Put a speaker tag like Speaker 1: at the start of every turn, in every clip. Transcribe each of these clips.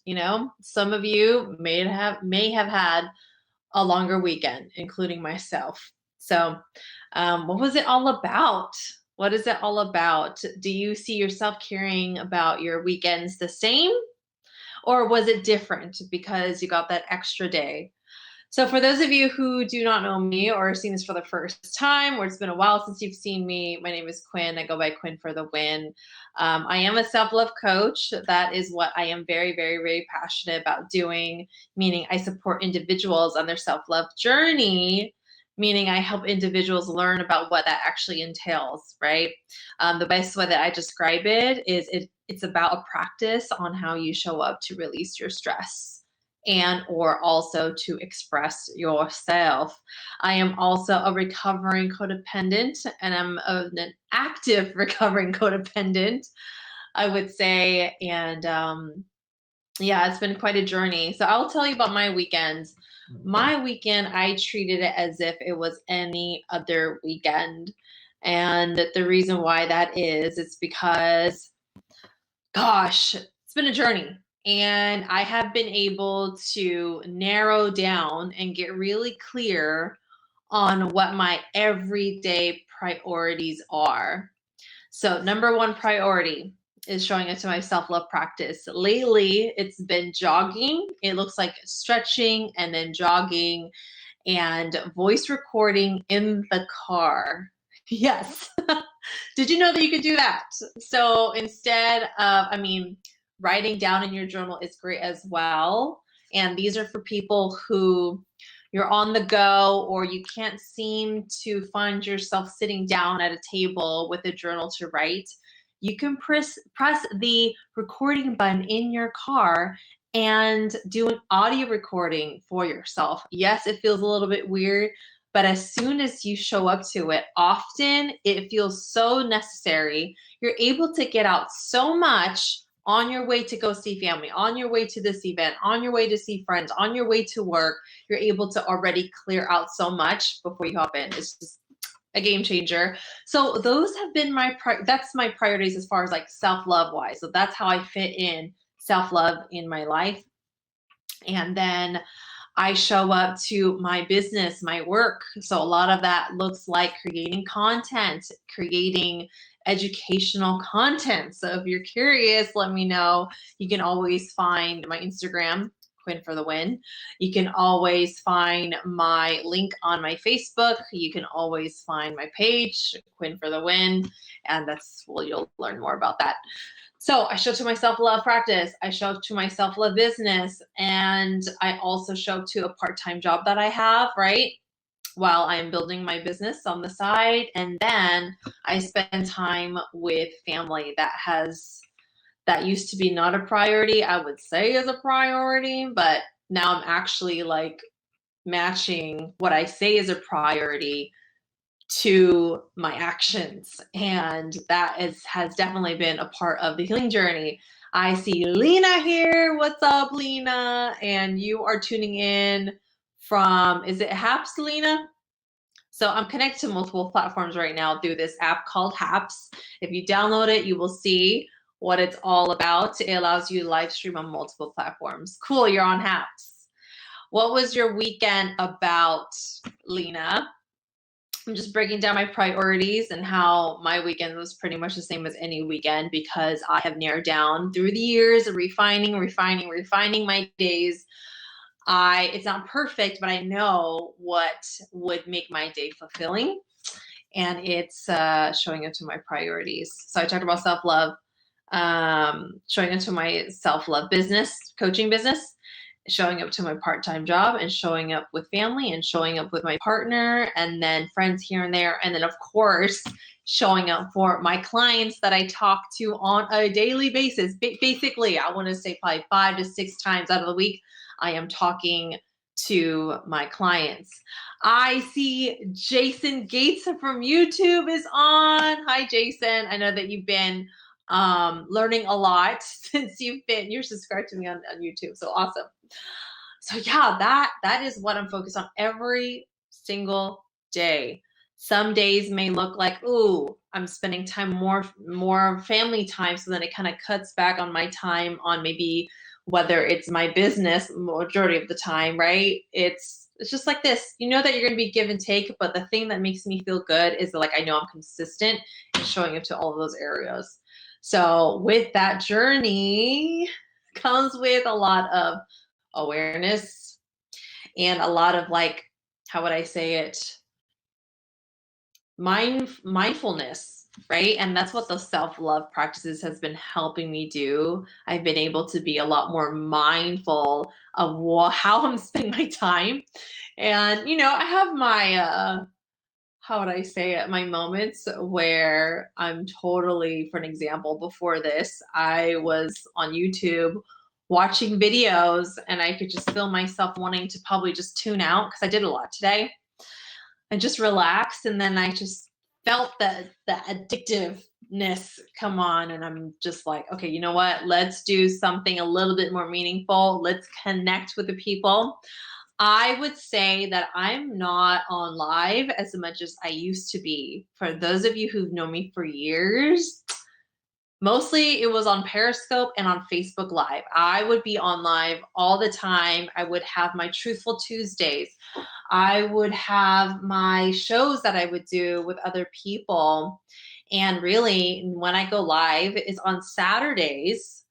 Speaker 1: weekend. Some of you may have had a longer weekend, including myself. So, what was it all about? What is it all about? Do you see yourself caring about your weekends the same, or was it different because you got that extra day? So, for those of you who do not know me or are seeing this for the first time, or it's been a while since you've seen me, my name is Quinn. I go by Quinn for the win. I am a self love coach. That is what I am very, very, very passionate about doing, meaning I support individuals on their self love journey. Meaning, I help individuals learn about what that actually entails, right? The best way that I describe it is it's about a practice on how you show up to release your stress and or also to express yourself. I am also a recovering codependent, and I'm an active recovering codependent, I would say. And yeah, it's been quite a journey. So I'll tell you about my weekends. My weekend, I treated it as if it was any other weekend. And the reason why that is, it's because, gosh, it's been a journey. And I have been able to narrow down and get really clear on what my everyday priorities are. So, number one priority is showing up to my self-love practice. Lately, it's been jogging. It looks like stretching and then jogging and voice recording in the car. Yes. Did you know that you could do that? So instead of, writing down in your journal is great as well. And these are for people who you're on the go or you can't seem to find yourself sitting down at a table with a journal to write. You can press the recording button in your car and do an audio recording for yourself. Yes, it feels a little bit weird, but as soon as you show up to it often, it feels so necessary. You're able to get out so much on your way to go see family, on your way to this event, on your way to see friends, on your way to work. You're able to already clear out so much before you hop in. It's just a game changer. So those have been that's my priorities as far as like self-love wise. So that's how I fit in self-love in my life. And then I show up to my business, my work. So a lot of that looks like creating content, creating educational content. So if you're curious, let me know. You can always find my Instagram, Quinn for the win. You can always find my link on my Facebook. You can always find my page, Quinn for the win. And you'll learn more about that. So I show up to my self-love practice, I show up to my self-love business, and I also show up to a part-time job that I have, right? While I'm building my business on the side. And then I spend time with family that used to be not a priority, I would say is a priority, but now I'm actually like matching what I say is a priority to my actions. And that has definitely been a part of the healing journey. I see Lena here. What's up, Lena? And you are tuning in from, is it Haps, Lena? So I'm connected to multiple platforms right now through this app called Haps. If you download it, you will see what it's all about. It allows you to live stream on multiple platforms. Cool, you're on Haps. What was your weekend about, Lena? I'm just breaking down my priorities and how my weekend was pretty much the same as any weekend because I have narrowed down through the years, refining my days. It's not perfect, but I know what would make my day fulfilling, and it's showing up to my priorities. So I talked about self-love, showing up to my self-love business, coaching business, showing up to my part-time job, and showing up with family, and showing up with my partner, and then friends here and there. And then of course, showing up for my clients that I talk to on a daily basis. Basically, I want to say probably 5 to 6 times out of the week, I am talking to my clients. I see Jason Gates from YouTube is on. Hi, Jason. I know that you've been learning a lot since you're subscribed to me on YouTube. So awesome. So yeah, that is what I'm focused on every single day. Some days may look like, ooh, I'm spending time more family time. So then it kind of cuts back on my time on maybe whether it's my business majority of the time, right? It's just like this. You know that you're going to be give and take, but the thing that makes me feel good is that, like, I know I'm consistent in showing up to all of those areas. So with that journey comes with a lot of awareness and a lot of, like, how would I say it? Mindfulness, right? And that's what the self-love practices has been helping me do. I've been able to be a lot more mindful of how I'm spending my time. And I have my how would I say it, my moments where I'm totally, for an example, before this, I was on YouTube watching videos and I could just feel myself wanting to probably just tune out because I did a lot today and just relax. And then I just felt the addictiveness come on, and I'm just like, okay, you know what? Let's do something a little bit more meaningful. Let's connect with the people. I would say that I'm not on live as much as I used to be. For those of you who've known me for years, mostly it was on Periscope and on Facebook Live. I would be on live all the time. I would have my Truthful Tuesdays. I would have my shows that I would do with other people. And really, when I go live is on Saturdays.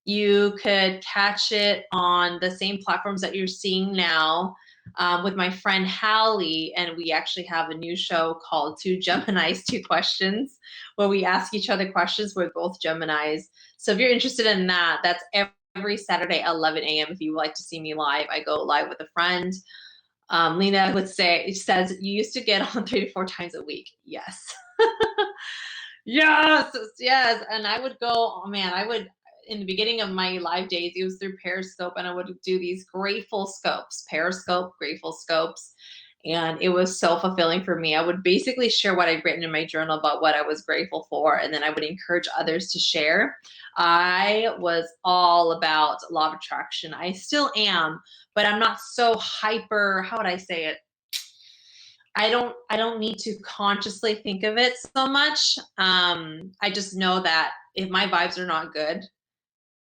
Speaker 1: You could catch it on the same platforms that you're seeing now, with my friend Hallie. And we actually have a new show called Two Geminis, Two Questions, where we ask each other questions. We're both Geminis. So if you're interested in that, that's every Saturday at 11 a.m. If you would like to see me live, I go live with a friend. Lena says, you used to get on 3 to 4 times a week. Yes. Yes. And I would go, oh man, in the beginning of my live days, it was through Periscope, and I would do these grateful scopes, Periscope, grateful scopes. And it was so fulfilling for me. I would basically share what I'd written in my journal about what I was grateful for, and then I would encourage others to share. I was all about law of attraction. I still am, but I'm not so hyper, how would I say it? I don't need to consciously think of it so much. I just know that if my vibes are not good,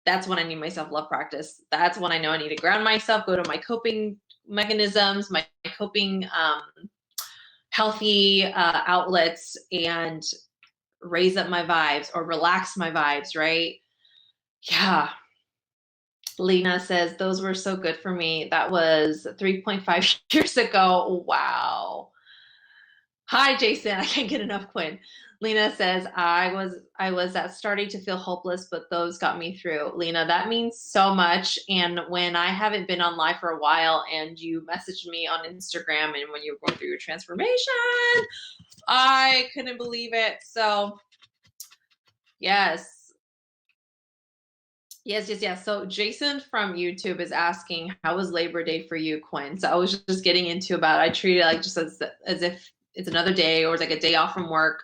Speaker 1: that's when I need my self-love practice. That's when I know I need to ground myself, go to my coping mechanisms, my coping healthy outlets, and raise up my vibes or relax my vibes, right? Yeah. Lena says, those were so good for me. That was 3.5 years ago. Wow. Hi, Jason. I can't get enough, Quinn. Lena says, I was at starting to feel hopeless, but those got me through. Lena, that means so much. And when I haven't been on live for a while and you messaged me on Instagram, and when you were going through your transformation, I couldn't believe it. So yes. So Jason from YouTube is asking, how was Labor Day for you, Quinn? So I was just getting into about it. I treat it like just as if it's another day, or it's like a day off from work.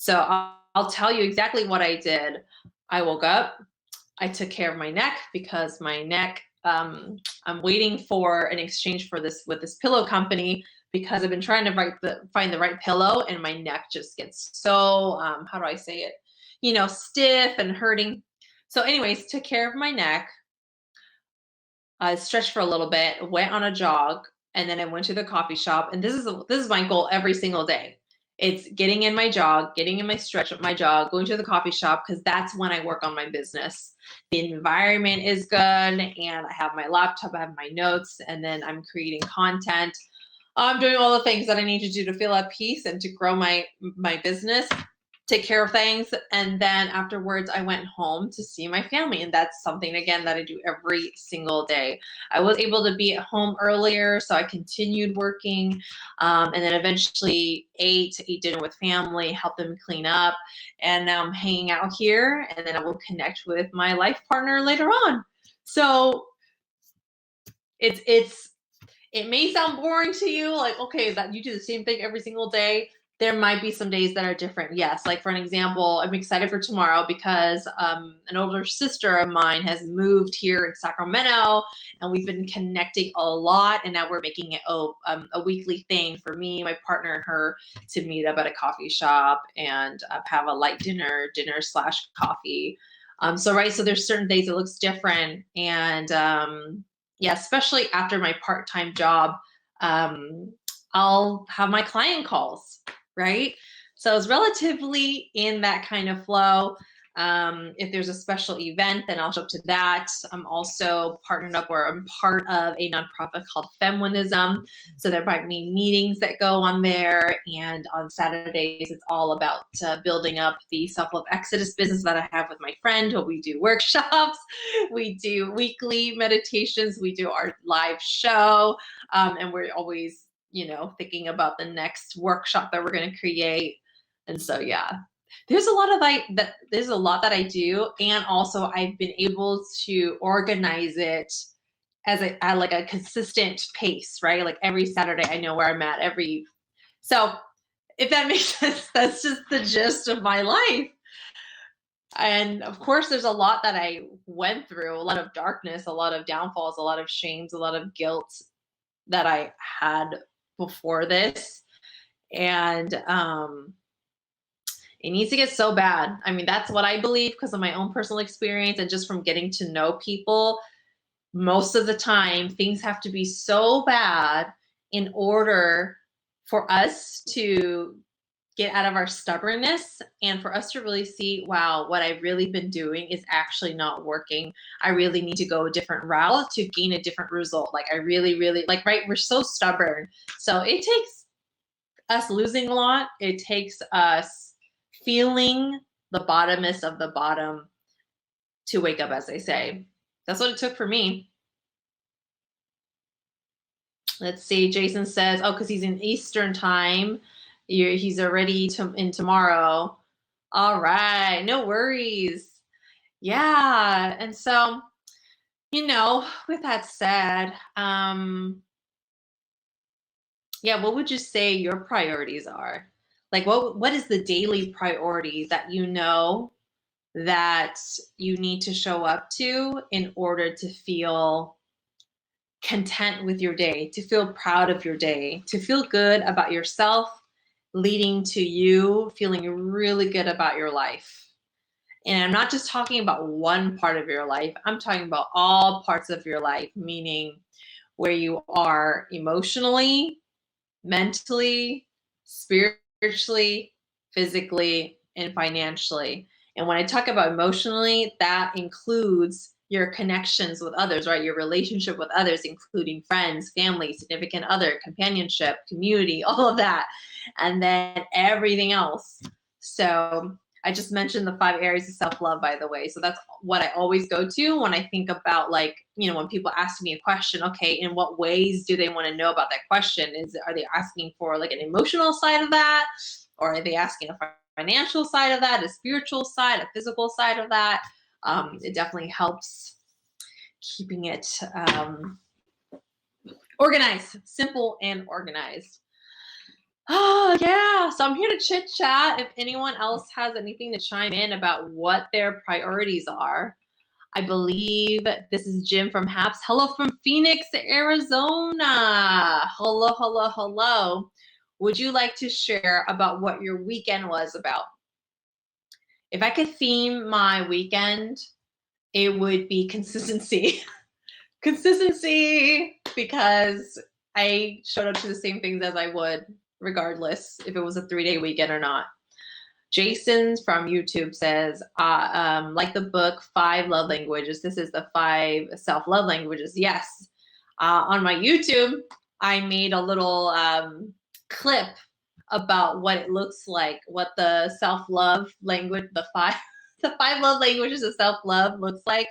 Speaker 1: So I'll tell you exactly what I did. I woke up, I took care of my neck, because my neck, I'm waiting for an exchange for this with this pillow company, because I've been trying to find the right pillow, and my neck just gets so, how do I say it? Stiff and hurting. So anyways, took care of my neck. I stretched for a little bit, went on a jog, and then I went to the coffee shop. And this is my goal every single day. It's getting in my jog, getting in my stretch of my jog, going to the coffee shop, because that's when I work on my business. The environment is good, and I have my laptop, I have my notes, and then I'm creating content. I'm doing all the things that I need to do to feel at peace and to grow my business, take care of things. And then afterwards, I went home to see my family. And that's something, again, that I do every single day. I was able to be at home earlier, so I continued working, and then eventually ate dinner with family, helped them clean up. And now I'm hanging out here, and then I will connect with my life partner later on. So it may sound boring to you, like, okay, that you do the same thing every single day. There might be some days that are different. Yes, like for an example, I'm excited for tomorrow because an older sister of mine has moved here in Sacramento, and we've been connecting a lot, and now we're making it a weekly thing for me, my partner, and her to meet up at a coffee shop and have a light dinner/coffee. So there's certain days it looks different. And yeah, especially after my part-time job, I'll have my client calls, right? So it's relatively in that kind of flow. If there's a special event, then I'll show up to that. I'm also partnered up, or I'm part of a nonprofit called Feminism. So there might be meetings that go on there. And on Saturdays, it's all about building up the Self-Love Exodus business that I have with my friend. We do workshops, we do weekly meditations, we do our live show, and we're always, thinking about the next workshop that we're going to create. And so, yeah, there's a lot that I do, and also I've been able to organize it at like a consistent pace, right? Like every Saturday, I know where I'm at so if that makes sense, that's just the gist of my life. And of course, there's a lot that I went through, a lot of darkness, a lot of downfalls, a lot of shames, a lot of guilt that I had before this. And it needs to get so bad. I mean, that's what I believe because of my own personal experience and just from getting to know people. Most of the time, things have to be so bad in order for us to get out of our stubbornness and for us to really see, wow, what I've really been doing is actually not working. I really need to go a different route to gain a different result. Like I really, really right. We're so stubborn. So it takes us losing a lot. It takes us feeling the bottomest of the bottom to wake up, as they say. That's what it took for me. Let's see. Jason says, oh, because he's in Eastern time. He's already in tomorrow. All right. No worries. Yeah. And so, with that said, yeah, what would you say your priorities are? Like what is the daily priority that that you need to show up to in order to feel content with your day, to feel proud of your day, to feel good about yourself, leading to you feeling really good about your life? And I'm not just talking about one part of your life, I'm talking about all parts of your life, meaning where you are emotionally, mentally, spiritually, physically, and financially. And when I talk about emotionally, that includes your connections with others, right? Your relationship with others, including friends, family, significant other, companionship, community, all of that. And then everything else. So I just mentioned the 5 areas of self-love, by the way. So that's what I always go to when I think about, like, when people ask me a question, okay, in what ways do they want to know about that question? Are they asking for like an emotional side of that? Or are they asking a financial side of that, a spiritual side, a physical side of that? It definitely helps keeping it organized, simple and organized. Oh, yeah. So I'm here to chit chat. If anyone else has anything to chime in about what their priorities are. I believe this is Jim from HAPS. Hello from Phoenix, Arizona. Hello, hello, hello. Would you like to share about what your weekend was about? If I could theme my weekend, it would be consistency. Consistency, because I showed up to the same things as I would, regardless if it was a 3-day weekend or not. Jason from YouTube says, like the book 5 Love Languages. This is the 5 self-love languages. Yes. On my YouTube, I made a little clip about what it looks like, what the self-love language, the 5 love languages of self-love looks like.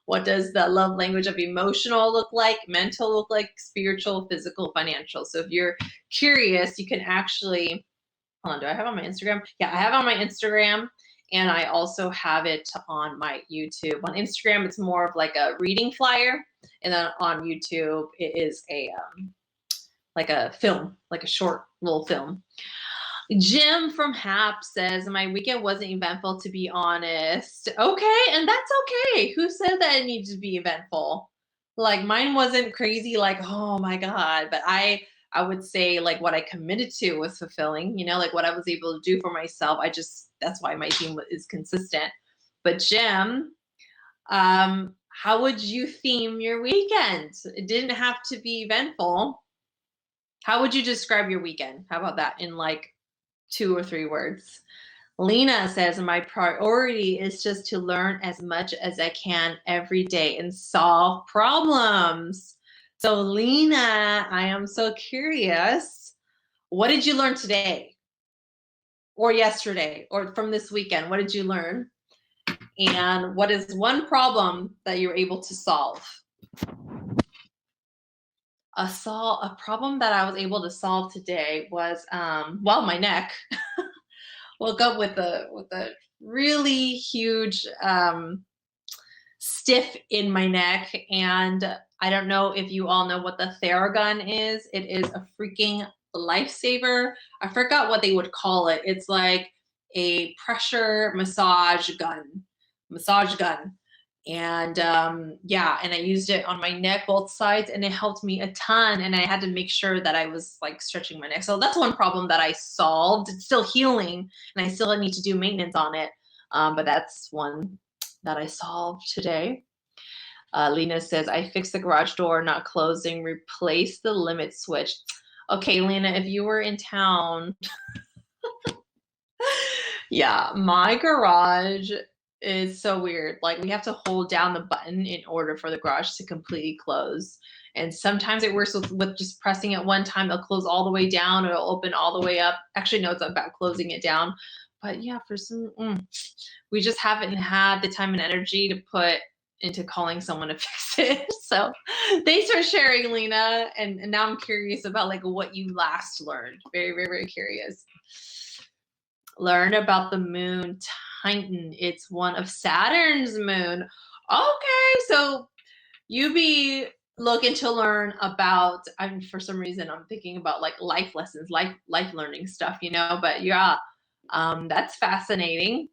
Speaker 1: What does the love language of emotional look like, mental look like, spiritual, physical, financial? So if you're curious, you can actually, hold on, do I have on my Instagram? Yeah, I have on my Instagram, and I also have it on my YouTube. On Instagram, it's more of like a reading flyer, and then on YouTube, it is like a film, like a short little film. Jim from HAP says, my weekend wasn't eventful, to be honest. Okay, and that's okay. Who said that it needs to be eventful? Like mine wasn't crazy, like, oh my God, but I would say like what I committed to was fulfilling, like what I was able to do for myself. That's why my team is consistent. But Jim, how would you theme your weekend? It didn't have to be eventful. How would you describe your weekend? How about that in like 2 or 3 words? Lena says, my priority is just to learn as much as I can every day and solve problems. So Lena, I am so curious. What did you learn today or yesterday or from this weekend? What did you learn? And what is one problem that you were able to solve? A problem that I was able to solve today was, well, my neck. Woke up with a really huge stiff in my neck, and I don't know if you all know what the Theragun is. It is a freaking lifesaver. I forgot what they would call it. It's like a pressure massage gun. And yeah, and I used it on my neck, both sides, and it helped me a ton. And I had to make sure that I was like stretching my neck. So that's one problem that I solved. It's still healing, and I still need to do maintenance on it. But that's one that I solved today. Lena says, I fixed the garage door not closing, replace the limit switch. Okay, Lena, if you were in town, yeah, my garage is so weird. Like we have to hold down the button in order for the garage to completely close. And sometimes it works with just pressing it one time, it'll close all the way down, or it'll open all the way up. Actually, no, it's about closing it down. But yeah, for some, we just haven't had the time and energy to put into calling someone to fix it. So thanks for sharing, Lena. And now I'm curious about like what you last learned. Very, very, very curious. Learn about the moon Titan. It's one of Saturn's moon. Okay, so you be looking to learn about, for some reason I'm thinking about like life lessons, life learning stuff, you know, but yeah, that's fascinating.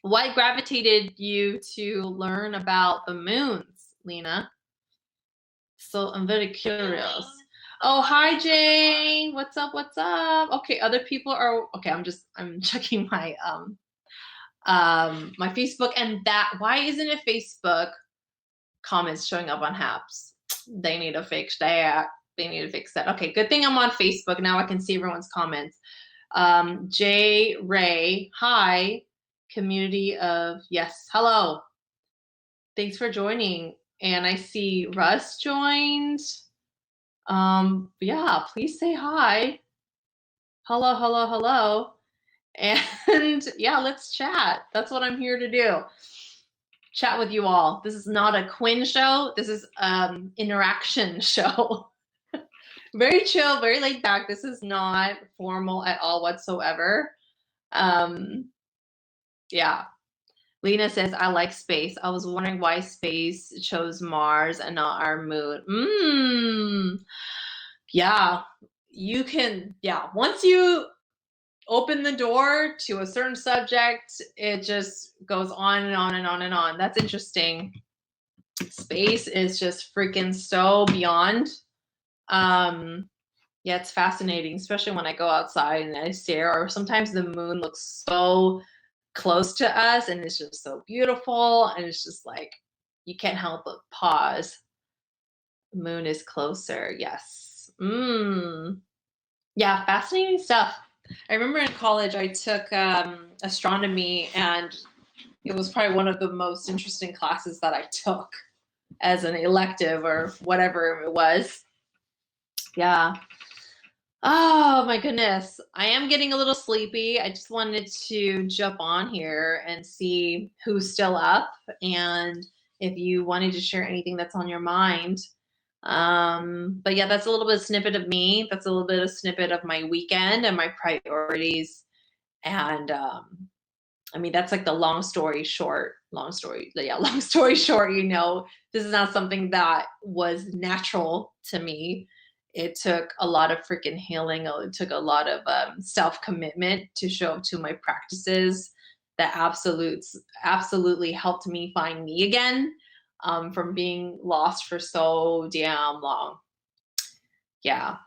Speaker 1: What gravitated you to learn about the moons, Lena? So I'm very curious. Oh, hi Jane. What's up? What's up? Okay, other people are okay. I'm checking my my Facebook, and that why isn't it Facebook comments showing up on Haps? They need to fix that. They need to fix that. Okay, good thing I'm on Facebook. Now I can see everyone's comments. Jay Ray, hi. Community of yes, hello. Thanks for joining. And I see Russ joined. Yeah, please say hi. Hello, hello, hello. And yeah, let's chat. That's what I'm here to do. Chat with you all. This is not a Quinn show. This is interaction show. Very chill, very laid back. This is not formal at all whatsoever. Yeah. Lena says, I like space. I was wondering why space chose Mars and not our moon. Yeah, you can, yeah. Once you open the door to a certain subject, it just goes on and on and on and on. That's interesting. Space is just freaking so beyond. Yeah, it's fascinating, especially when I go outside and I stare, or sometimes the moon looks so close to us and it's just so beautiful, and it's just like you can't help but pause. Moon is closer. Yes. Yeah, fascinating stuff. I remember in college I took astronomy, and it was probably one of the most interesting classes that I took as an elective or whatever it was. Yeah. Oh my goodness. I am getting a little sleepy. I just wanted to jump on here and see who's still up, and if you wanted to share anything that's on your mind. But yeah, that's a little bit of snippet of me. That's a little bit of snippet of my weekend and my priorities. And I mean, that's like the long story short, long story short, you know, this is not something that was natural to me. It took a lot of freaking healing. It took a lot of self-commitment to show up to my practices that absolutely helped me find me again, from being lost for so damn long. Yeah.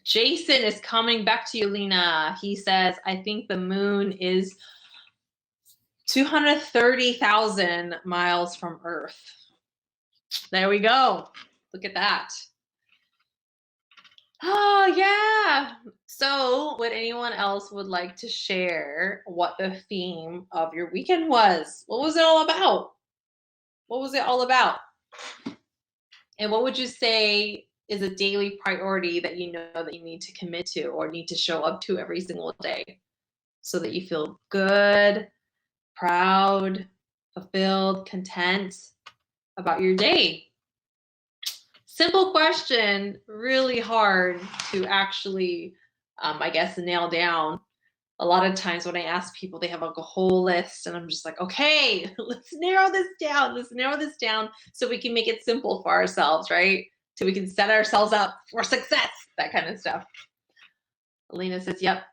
Speaker 1: Jason is coming back to you, Lena. He says, I think the moon is 230,000 miles from Earth. There we go. Look at that. Oh, yeah. So would anyone else would like to share what the theme of your weekend was? What was it all about? What was it all about? And what would you say is a daily priority that you know that you need to commit to or need to show up to every single day so that you feel good, proud, fulfilled, content about your day? Simple question, really hard to actually, I guess, nail down. A lot of times when I ask people, they have like a whole list, and I'm just like, okay, let's narrow this down. Let's narrow this down so we can make it simple for ourselves, right? So we can set ourselves up for success, that kind of stuff. Alina says, yep,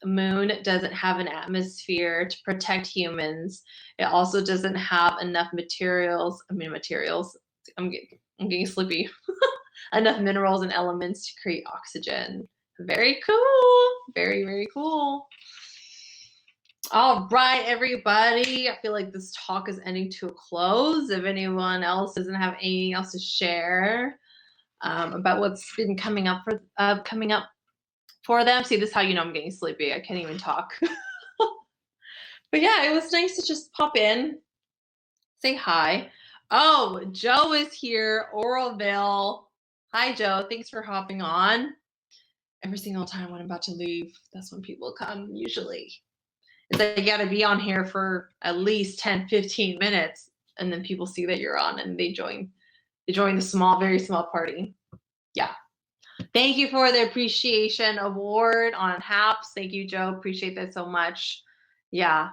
Speaker 1: the moon doesn't have an atmosphere to protect humans. It also doesn't have enough materials. I'm getting sleepy. Enough minerals and elements to create oxygen. Very cool. Very, very cool. All right, everybody. I feel like this talk is ending to a close. If anyone else doesn't have anything else to share about what's been coming up for them. See, this is how you know I'm getting sleepy. I can't even talk. But yeah, it was nice to just pop in, say hi. Oh, Joe is here, Oroville. Hi, Joe. Thanks for hopping on. Every single time when I'm about to leave, that's when people come usually. It's like you got to be on here for at least 10, 15 minutes, and then people see that you're on and they join the small, very small party. Yeah. Thank you for the appreciation award on HAPS. Thank you, Joe. Appreciate that so much. Yeah.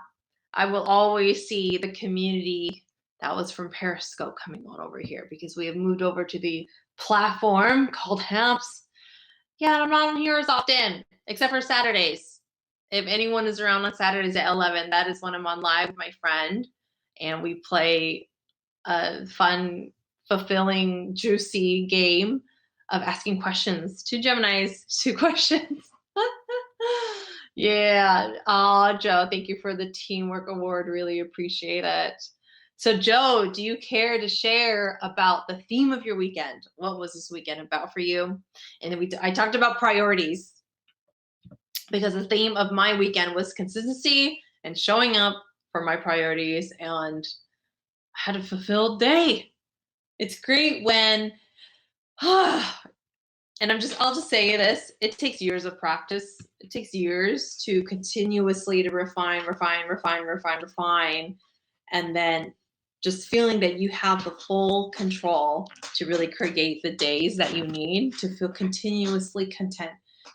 Speaker 1: I will always see the community that was from Periscope coming on over here because we have moved over to the platform called HAPS. Yeah, I'm not on here as often, except for Saturdays. If anyone is around on Saturdays at 11, that is when I'm on live with my friend, and we play a fun, fulfilling, juicy game of asking questions. 2 Geminis, 2 questions. Yeah. Oh, Joe, thank you for the teamwork award. Really appreciate it. So, Joe, do you care to share about the theme of your weekend? What was this weekend about for you? And then I talked about priorities because the theme of my weekend was consistency and showing up for my priorities, and I had a fulfilled day. It's great when, and I'll just say this, it takes years of practice. It takes years to continuously to refine, and then just feeling that you have the full control to really create the days that you need to feel continuously content,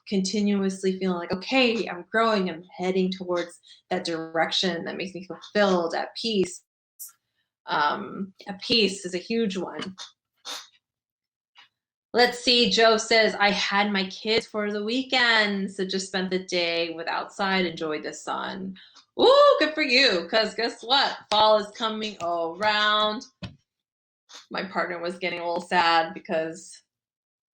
Speaker 1: continuously feeling like, okay, I'm growing, I'm heading towards that direction that makes me fulfilled, at peace. At peace is a huge one. Let's see, Joe says, I had my kids for the weekend, so just spent the day with outside, enjoyed the sun. Ooh, good for you, because guess what? Fall is coming around. My partner was getting a little sad because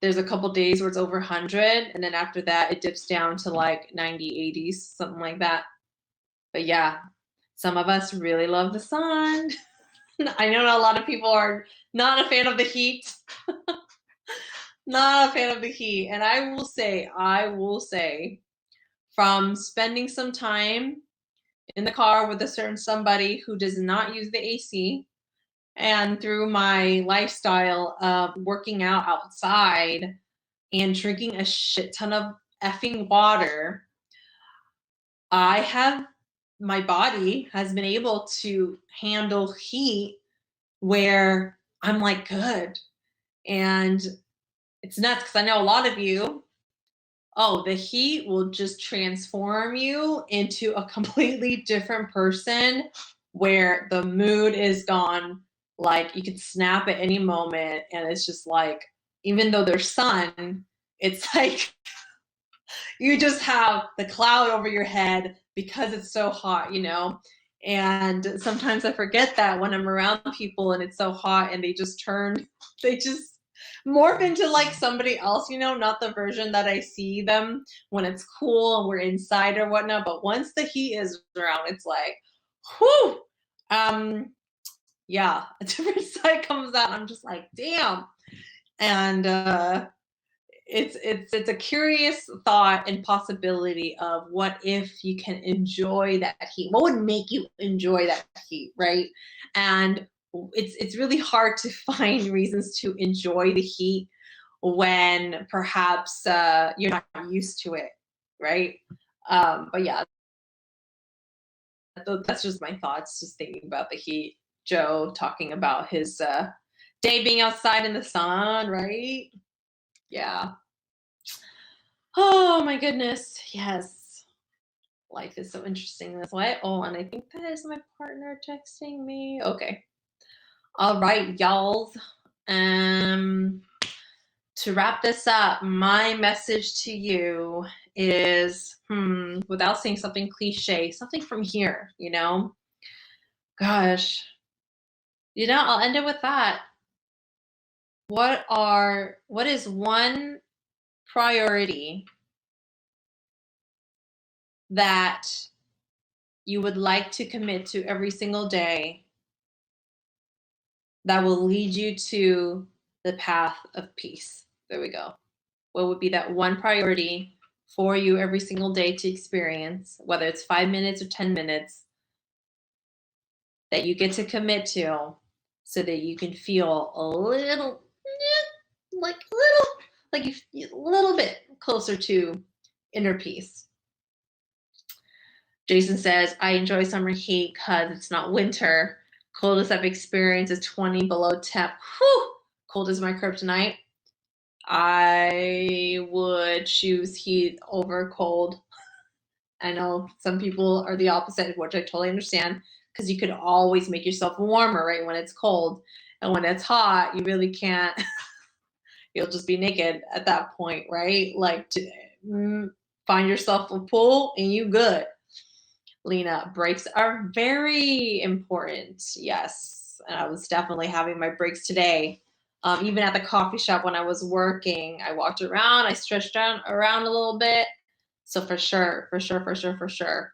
Speaker 1: there's a couple days where it's over 100, and then after that, it dips down to like 90, 80s, something like that. But yeah, some of us really love the sun. I know a lot of people are not a fan of the heat. Not a fan of the heat. And I will say, from spending some time in the car with a certain somebody who does not use the AC, and through my lifestyle of working out outside and drinking a shit ton of effing water, my body has been able to handle heat where I'm like, good. And it's nuts because I know a lot of you, the heat will just transform you into a completely different person where the mood is gone. Like you can snap at any moment, and it's just like, even though there's sun, it's like you just have the cloud over your head because it's so hot, And sometimes I forget that when I'm around people and it's so hot and they just morph into like somebody else, not the version that I see them when it's cool and we're inside or whatnot. But once the heat is around, it's like, whew. Yeah, a different side comes out. I'm just like, damn. And it's a curious thought and possibility of what if you can enjoy that heat. What would make you enjoy that heat, right? And it's really hard to find reasons to enjoy the heat when perhaps you're not used to it, right? But yeah, that's just my thoughts, just thinking about the heat. Joe talking about his day being outside in the sun, right? Yeah. Oh my goodness. Yes. Life is so interesting this way. Oh, and I think that is my partner texting me. Okay. All right, y'all. Um, to wrap this up, my message to you is, without saying something cliche, something from here. Gosh, I'll end it with that. What is one priority that you would like to commit to every single day that will lead you to the path of peace? There we go. What would be that one priority for you every single day to experience, whether it's 5 minutes or 10 minutes, that you get to commit to so that you can feel a little, like you a little bit closer to inner peace? Jason says, I enjoy summer heat because it's not winter. Coldest I've experienced is 20 below temp. Whew! Cold is my kryptonite. I would choose heat over cold. I know some people are the opposite, which I totally understand, because you could always make yourself warmer, right, when it's cold. And when it's hot, you really can't. You'll just be naked at that point, right? Like, find yourself a pool and you good. Lena, breaks are very important. Yes. And I was definitely having my breaks today. Even at the coffee shop when I was working, I walked around, I stretched around a little bit. So for sure, for sure, for sure, for sure.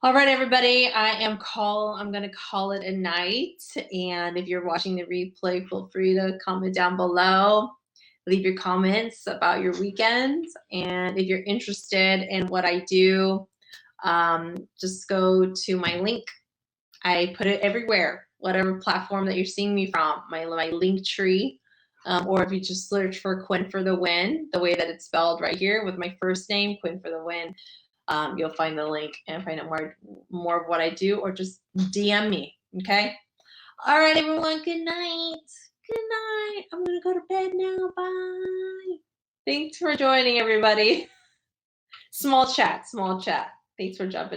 Speaker 1: All right, everybody. I'm going to call it a night. And if you're watching the replay, feel free to comment down below. Leave your comments about your weekends. And if you're interested in what I do, just go to my link. I put it everywhere, whatever platform that you're seeing me from, my link tree. Or if you just search for Quinn for the Win, the way that it's spelled right here with my first name, Quinn for the Win, you'll find the link and find out more of what I do, or just DM me. Okay. All right, everyone. Good night. Good night. I'm going to go to bed now. Bye. Thanks for joining, everybody. Small chat. Thanks for jumping in.